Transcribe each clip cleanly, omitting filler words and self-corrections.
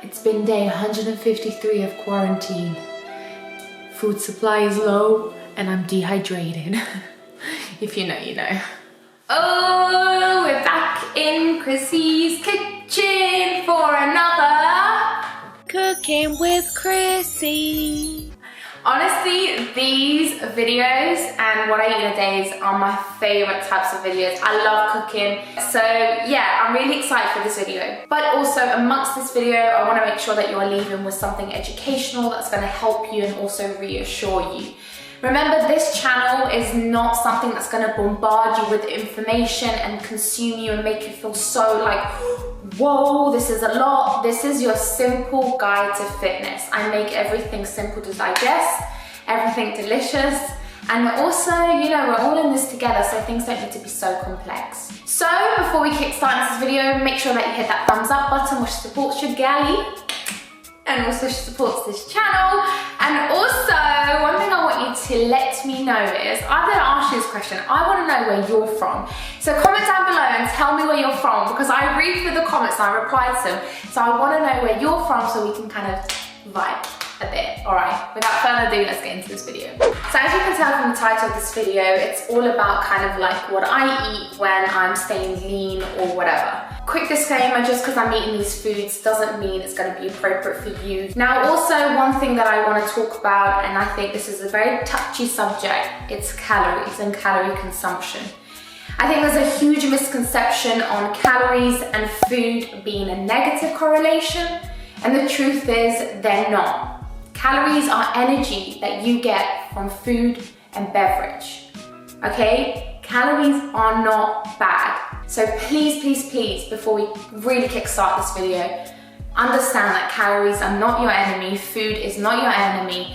It's been day 153 of quarantine. Food supply is low and I'm dehydrated. If you know, you know. Oh, we're back in Krissy's kitchen for another Cooking with Krissy. Honestly, these videos and what I eat in a day are my favorite types of videos. I love cooking. So yeah, I'm really excited for this video. But also amongst this video, I want to make sure that you're leaving with something educational that's going to help you and also reassure you. Remember, this channel is not something that's going to bombard you with information and consume you and make you feel so like, whoa, this is a lot. This is your simple guide to fitness. I make everything simple to digest, everything delicious, and also, you know, we're all in this together, so things don't need to be so complex. So before we kickstart this video, make sure that you hit that thumbs up button, which supports your galley and also supports this channel. And also, one thing I want you to let me know is, I'm gonna ask you this question. I wanna know where you're from. So comment down below and tell me where you're from, because I read through the comments and I reply to them. So I wanna know where you're from so we can kind of vibe a bit. All right, without further ado, let's get into this video. So as you can tell from the title of this video, it's all about kind of like what I eat when I'm staying lean or whatever. Quick disclaimer, just because I'm eating these foods doesn't mean it's going to be appropriate for you. Now also, one thing that I want to talk about, and I think this is a very touchy subject, it's calories and calorie consumption. I think there's a huge misconception on calories and food being a negative correlation, and the truth is they're not. Calories are energy that you get from food and beverage, okay? Calories are not bad. So please, please, please, before we really kickstart this video, understand that calories are not your enemy, food is not your enemy.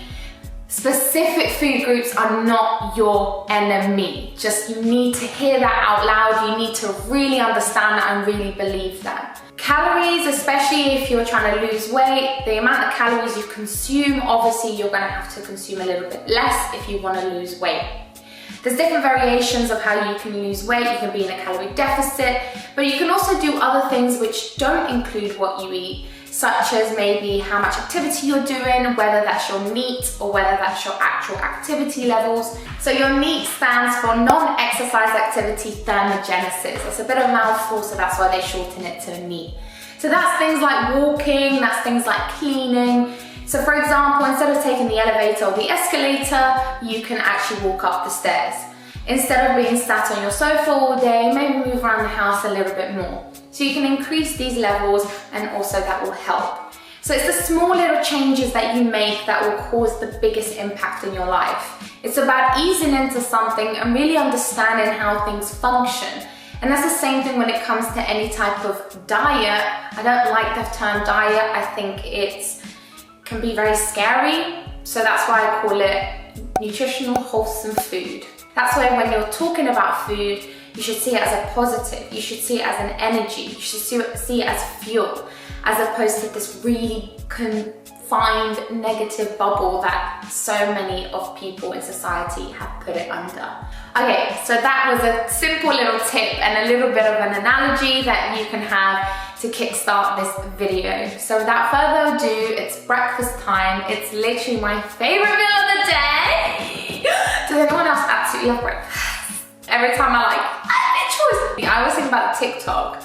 Specific food groups are not your enemy. Just you need to hear that out loud. You need to really understand that and really believe that. Calories, especially if you're trying to lose weight, the amount of calories you consume, obviously you're gonna have to consume a little bit less if you wanna lose weight. There's different variations of how you can lose weight. You can be in a calorie deficit, but you can also do other things which don't include what you eat, such as maybe how much activity you're doing, whether that's your NEAT or whether that's your actual activity levels. So your NEAT stands for non-exercise activity thermogenesis. It's a bit of a mouthful, so that's why they shorten it to NEAT. So that's things like walking, that's things like cleaning. So for example, instead of taking the elevator or the escalator, you can actually walk up the stairs. Instead of being sat on your sofa all day, maybe move around the house a little bit more. So you can increase these levels and also that will help. So it's the small little changes that you make that will cause the biggest impact in your life. It's about easing into something and really understanding how things function. And that's the same thing when it comes to any type of diet. I don't like the term diet. I think it can be very scary. So that's why I call it nutritional, wholesome food. That's why when you're talking about food, you should see it as a positive. You should see it as an energy. You should see it as fuel, as opposed to this really confined negative bubble that so many of people in society have put it under. Okay, so that was a simple little tip and a little bit of an analogy that you can have to kickstart this video. So without further ado, it's breakfast time. It's literally my favorite meal of the day. Does anyone else absolutely love breakfast? Every time I have a choice. I always think about TikTok.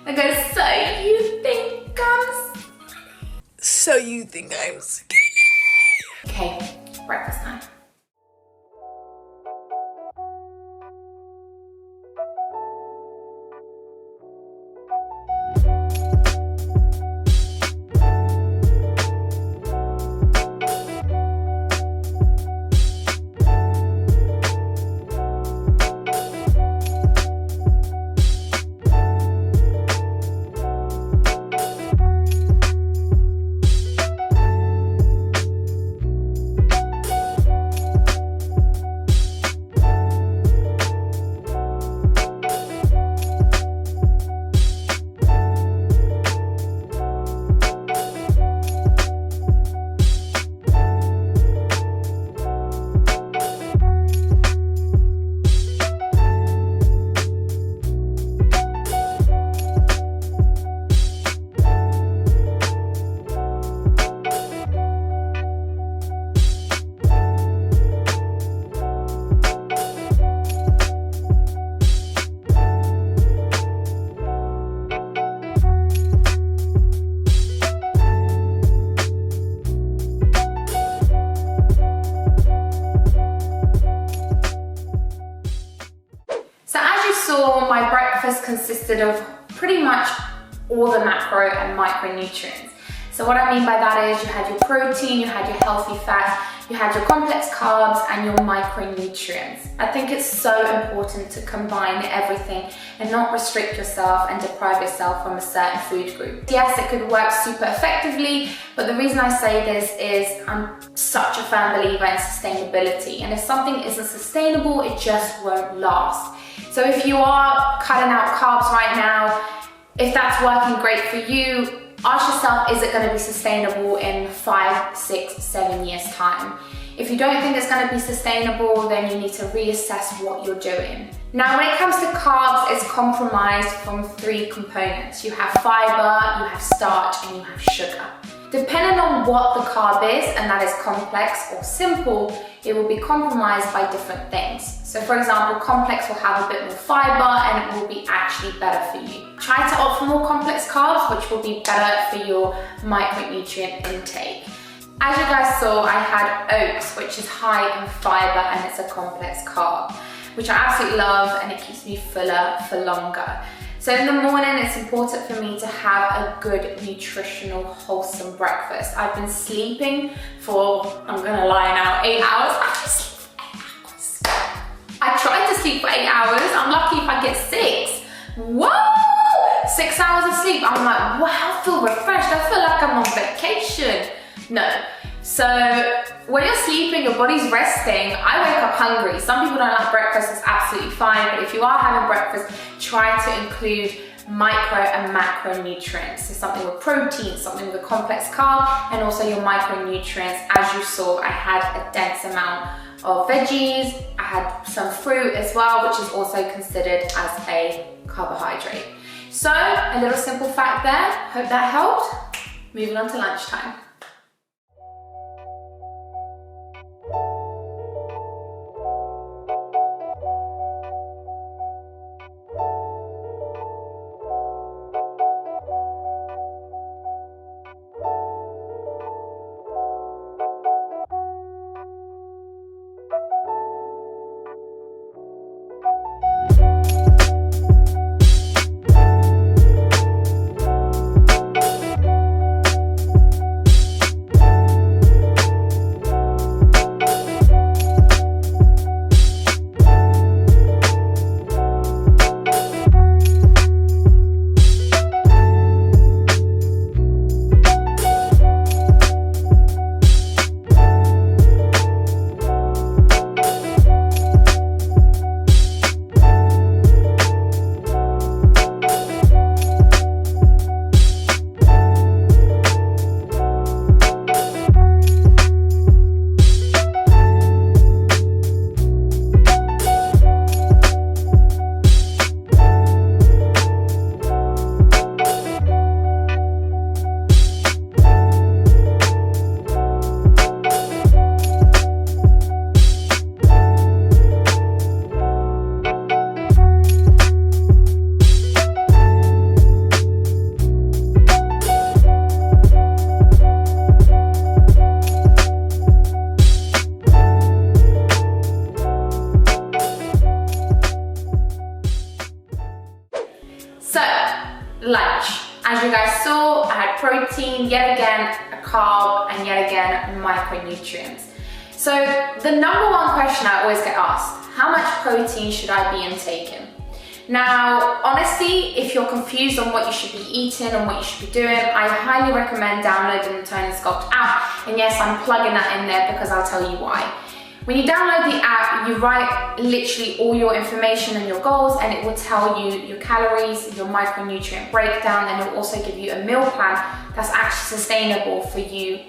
I go, so you think I'm skinny? So you think I'm skinny? Okay, breakfast time. consisted of pretty much all the macro and micronutrients. So what I mean by that is you had your protein, you had your healthy fats, you had your complex carbs and your micronutrients. I think it's so important to combine everything and not restrict yourself and deprive yourself from a certain food group. Yes, it could work super effectively, but the reason I say this is I'm such a firm believer in sustainability, and if something isn't sustainable, it just won't last. So if you are cutting out carbs right now, if that's working great for you, ask yourself, is it going to be sustainable in 5, 6, 7 years time? If you don't think it's going to be sustainable, then you need to reassess what you're doing. Now, when it comes to carbs, it's comprised from 3 components. You have fiber, you have starch, and you have sugar. Depending on what the carb is, and that is complex or simple, it will be compromised by different things. So for example, complex will have a bit more fiber and it will be actually better for you. Try to opt for more complex carbs, which will be better for your micronutrient intake. As you guys saw, I had oats, which is high in fiber and it's a complex carb, which I absolutely love, and it keeps me fuller for longer. So in the morning, it's important for me to have a good, nutritional, wholesome breakfast. I've been sleeping for, I'm gonna lie now, 8 hours. I tried to sleep for 8 hours. I'm lucky if I get 6. Whoa! 6 hours of sleep. I'm like, wow, I feel refreshed. I feel like I'm on vacation. No. So when you're sleeping, your body's resting. I wake up hungry. Some people don't like breakfast, it's absolutely fine. But if you are having breakfast, try to include micro and macronutrients. So something with protein, something with a complex carb, and also your micronutrients. As you saw, I had a dense amount of veggies. I had some fruit as well, which is also considered as a carbohydrate. So a little simple fact there. Hope that helped. Moving on to lunchtime. Lunch. As you guys saw, I had protein, yet again a carb, and yet again micronutrients. So the number one question I always get asked, how much protein should I be intaking? Now, honestly, if you're confused on what you should be eating and what you should be doing, I highly recommend downloading the Tone and Sculpt app. And yes, I'm plugging that in there because I'll tell you why. When you download the app, you write literally all your information and your goals, and it will tell you your calories, your micronutrient breakdown, and it will also give you a meal plan that's actually sustainable for you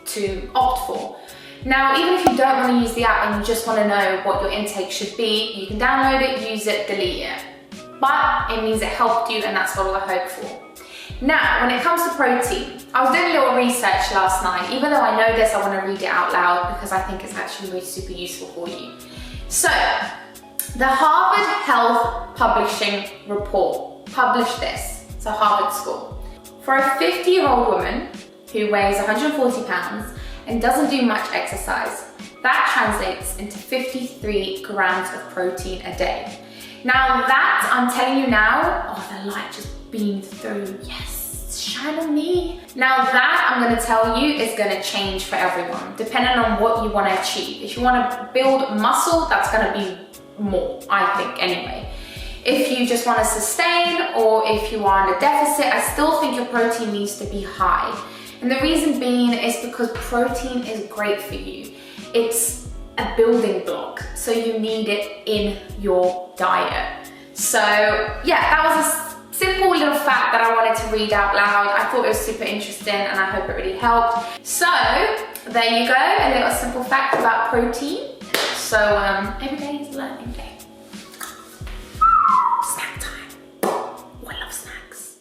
to opt for. Now, even if you don't want to use the app and you just want to know what your intake should be, you can download it, use it, delete it. But it means it helped you, and that's what I hope for. Now, when it comes to protein, I was doing a little research last night. Even though I know this, I want to read it out loud because I think it's actually really super useful for you. So, the Harvard Health Publishing Report published this. It's a Harvard school. For a 50-year-old woman who weighs 140 pounds and doesn't do much exercise, that translates into 53 grams of protein a day. Now that, I'm telling you now, oh, the light just beamed through. Yes, shine on me. Now that, I'm gonna tell you, is gonna change for everyone, depending on what you wanna achieve. If you wanna build muscle, that's gonna be more, I think, anyway. If you just wanna sustain, or if you are in a deficit, I still think your protein needs to be high. And the reason being is because protein is great for you. It's a building block, so you need it in your diet. So yeah, that was a simple little fact that I wanted to read out loud. I thought it was super interesting and I hope it really helped. So there you go, a little simple fact about protein. So every day is a learning day. Snack time. Oh, I love snacks.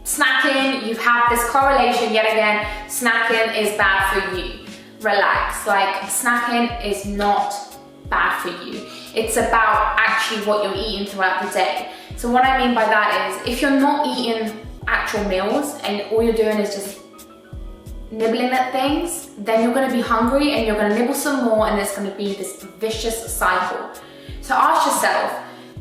Snacking, you have this correlation yet again, snacking is bad for you. Relax, like snacking is not bad for you. It's about actually what you're eating throughout the day. So what I mean by that is, if you're not eating actual meals and all you're doing is just nibbling at things, then you're gonna be hungry and you're gonna nibble some more and there's gonna be this vicious cycle. So ask yourself,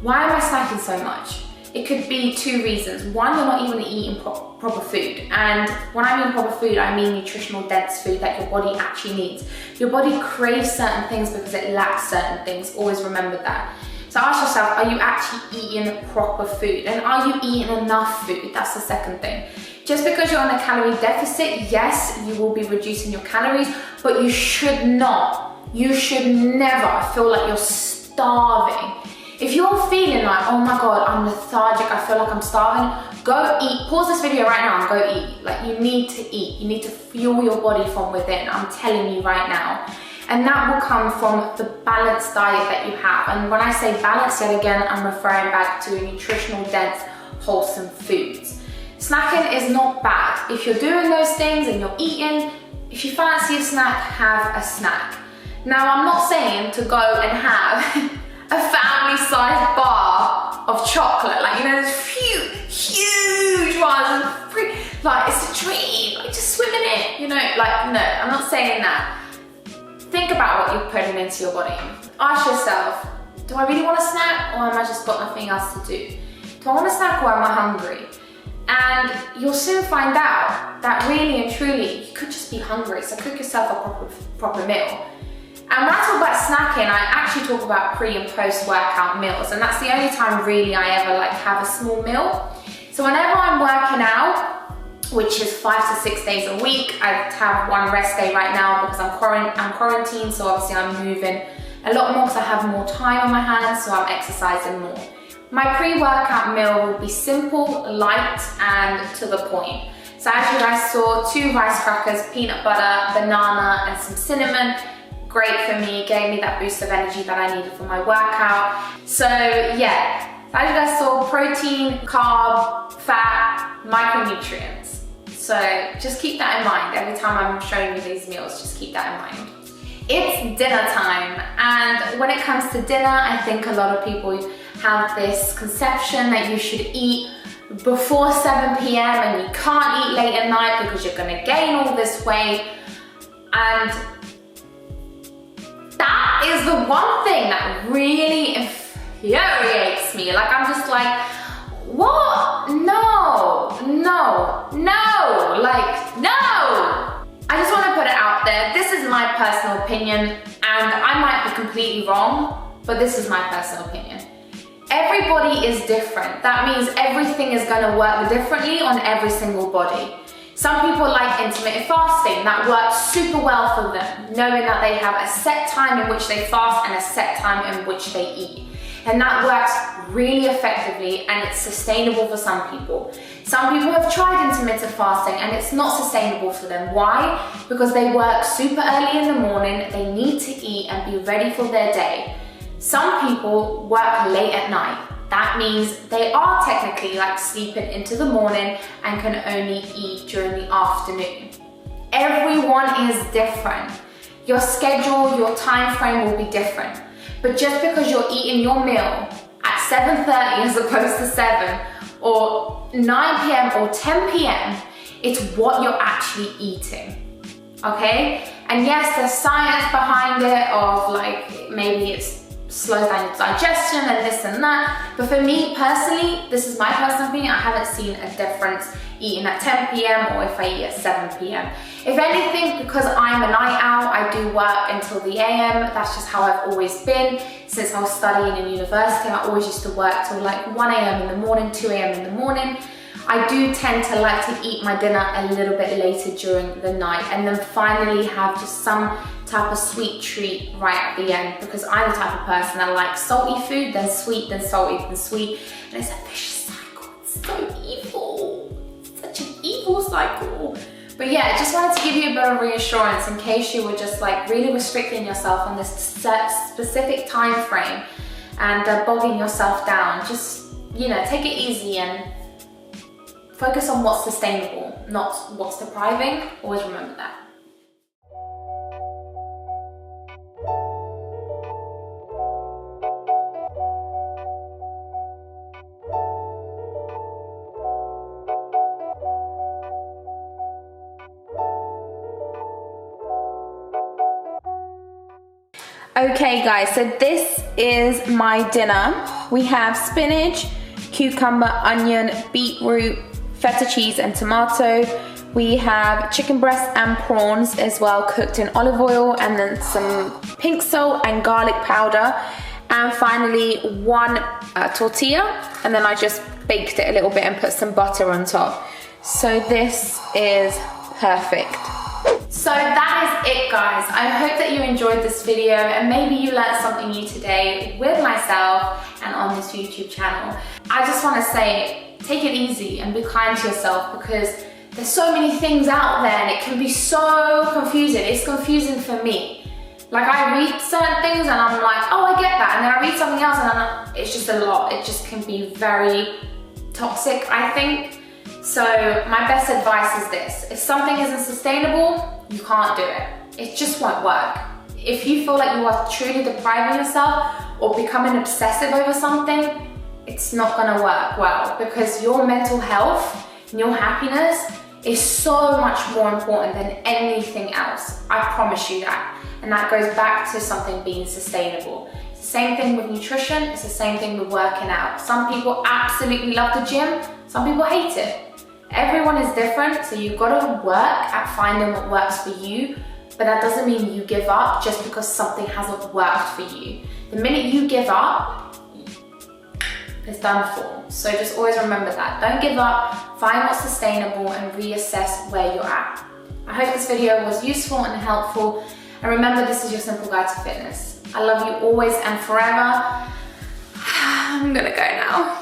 why am I snacking so much? It could be two reasons. One, you're not even eating proper food. And when I mean proper food, I mean nutritional dense food that your body actually needs. Your body craves certain things because it lacks certain things. Always remember that. So ask yourself, are you actually eating proper food? And are you eating enough food? That's the second thing. Just because you're on a calorie deficit, yes, you will be reducing your calories, but you should never feel like you're starving. If you're feeling like, oh my God, I'm lethargic, I feel like I'm starving, go eat. Pause this video right now and go eat. Like, you need to eat. You need to fuel your body from within. I'm telling you right now. And that will come from the balanced diet that you have. And when I say balanced, yet again, I'm referring back to nutritional dense, wholesome foods. Snacking is not bad. If you're doing those things and you're eating, if you fancy a snack, have a snack. Now, I'm not saying to go and have a family-sized bar of chocolate, like, you know, those huge ones, like, it's a dream, like, just swim in it, you know, like, no, I'm not saying that. Think about what you're putting into your body. Ask yourself, do I really want a snack, or am I just got nothing else to do? Do I want a snack, or am I hungry? And you'll soon find out that really and truly, you could just be hungry, so cook yourself a proper meal. And when I talk about snacking, I actually talk about pre and post workout meals, and that's the only time really I ever like have a small meal. So whenever I'm working out, which is 5 to 6 days a week, I have one rest day right now because I'm quarantined, so obviously I'm moving a lot more because I have more time on my hands, so I'm exercising more. My pre-workout meal will be simple, light, and to the point. So as you guys saw, 2 rice crackers, peanut butter, banana, and some cinnamon. Great for me, gave me that boost of energy that I needed for my workout. So yeah, as you guys saw, protein, carb, fat, micronutrients. So just keep that in mind. Every time I'm showing you these meals, just keep that in mind. It's dinner time, and when it comes to dinner, I think a lot of people have this conception that you should eat before 7 p.m. and you can't eat late at night because you're gonna gain all this weight. And that is the one thing that really infuriates me. Like, I'm just like, what? No, like, no. I just want to put it out there. This is my personal opinion, and I might be completely wrong, but this is my personal opinion. Everybody is different. That means everything is going to work differently on every single body. Some people like intermittent fasting. That works super well for them, knowing that they have a set time in which they fast and a set time in which they eat. And that works really effectively, and it's sustainable for some people. Some people have tried intermittent fasting and it's not sustainable for them. Why? Because they work super early in the morning, they need to eat and be ready for their day. Some people work late at night. That means they are technically like sleeping into the morning and can only eat during the afternoon. Everyone is different. Your schedule, your time frame will be different. But just because you're eating your meal at 7:30 as opposed to 7, or 9 p.m. or 10 p.m., it's what you're actually eating, okay? And yes, there's science behind it of like, maybe it slows down your digestion and this and that. But for me personally, this is my personal opinion, I haven't seen a difference eating at 10 p.m. or if I eat at 7 p.m. If anything, because I'm a night owl, I do work until the a.m. That's just how I've always been. Since I was studying in university, I always used to work till like 1 a.m. in the morning, 2 a.m. in the morning. I do tend to like to eat my dinner a little bit later during the night and then finally have just some type of sweet treat right at the end, because I'm the type of person that likes salty food, then sweet, then salty, then sweet. And it's a vicious cycle. It's so evil. It's such an evil cycle. But yeah, I just wanted to give you a bit of reassurance in case you were just like really restricting yourself on this specific time frame and bogging yourself down. Just, you know, take it easy and focus on what's sustainable, not what's depriving. Always remember that. Okay guys, so this is my dinner. We have spinach, cucumber, onion, beetroot, feta cheese and tomato. We have chicken breast and prawns as well, cooked in olive oil, and then some pink salt and garlic powder. And finally, one tortilla, and then I just baked it a little bit and put some butter on top. So this is perfect. So that is it guys. I hope that you enjoyed this video and maybe you learned something new today with myself and on this YouTube channel. I just want to say, take it easy and be kind to yourself, because there's so many things out there and it can be so confusing. It's confusing for me. Like I read certain things and I'm like, oh, I get that. And then I read something else and it's just a lot. It just can be very toxic, I think. So my best advice is this: if something isn't sustainable, you can't do it. It just won't work. If you feel like you are truly depriving yourself or becoming obsessive over something, it's not gonna work well, because your mental health and your happiness is so much more important than anything else. I promise you that. And that goes back to something being sustainable. It's the same thing with nutrition, it's the same thing with working out. Some people absolutely love the gym, some people hate it. Everyone is different, so you've got to work at finding what works for you, but that doesn't mean you give up just because something hasn't worked for you. The minute you give up, it's done for. So just always remember that. Don't give up, find what's sustainable and reassess where you're at. I hope this video was useful and helpful. And remember, this is your simple guide to fitness. I love you always and forever. I'm gonna go now.